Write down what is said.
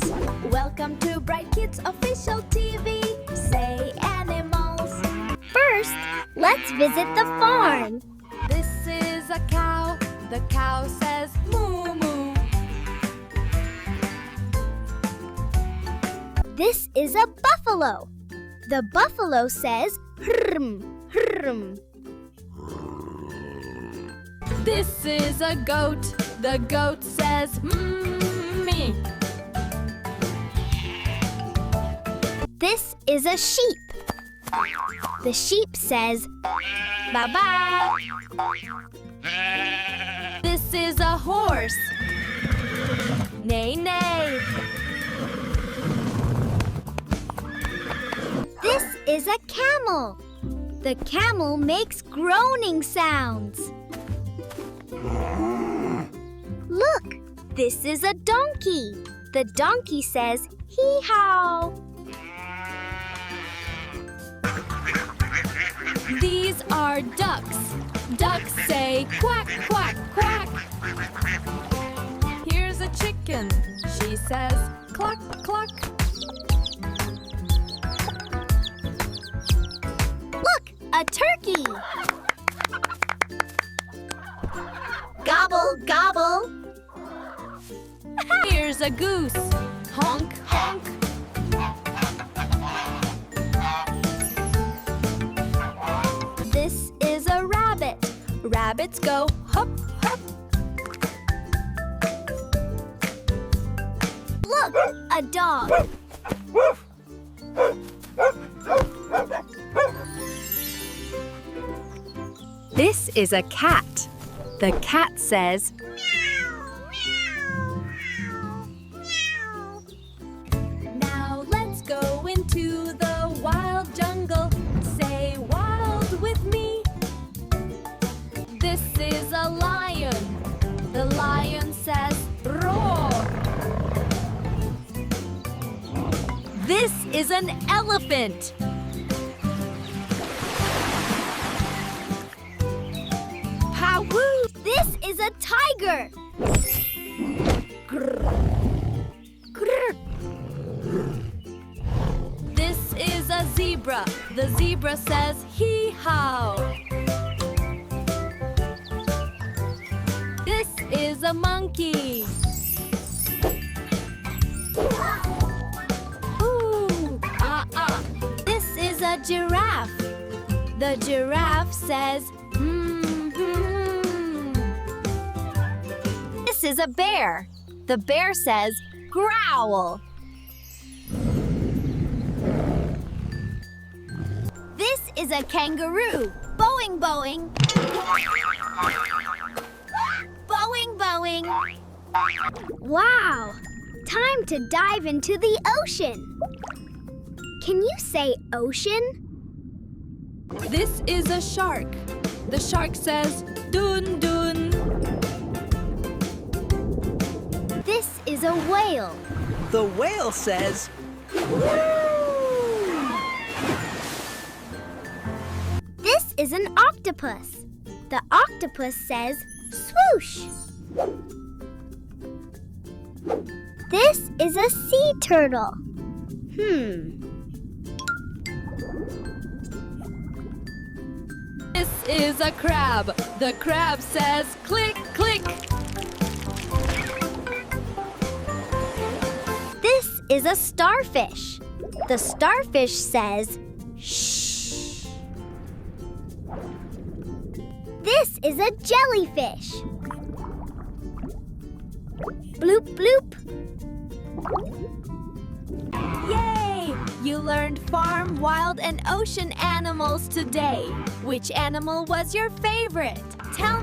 animals. Welcome to Bright Kids Official TV. Say animals. First, let's visit the farm. This is a cow. The cow says moo moo. This is a buffalo. The buffalo says hrm, hrm. This is a goat. The goat says me. This is a sheep. The sheep says bye-bye. This is a horse. Neigh, neigh. This is a camel. The camel makes groaning sounds. Look, this is a donkey. The donkey says hee-haw. These are ducks. Ducks say quack, quack, quack. Here's a chicken. She says cluck, cluck. Look, a turkey. Gobble, gobble. Here's a goose. Honk, honk. This is a rabbit. Rabbits go hop, hop. Look, a dog. This is a cat. The cat says now let's go into the wild jungle. Say wild with me. This is a lion. The lion says roar. This is an elephant. Powoo! This is a tiger. This is a zebra. The zebra says hee-haw. This is a monkey. Ooh, ah. This is a giraffe. The giraffe says This is a bear. The bear says growl. This is a kangaroo. Bowing, bowing. Bowing, bowing. Wow! Time to dive into the ocean. Can you say ocean? This is a shark. The shark says dun dun. This is a whale. The whale says, This is an octopus. The octopus says swoosh. This is a sea turtle. This is a crab. The crab says click, click. This is a starfish. The starfish says shh. This is a jellyfish. Bloop, bloop. Yay! You learned farm, wild, and ocean animals today. Which animal was your favorite? Tell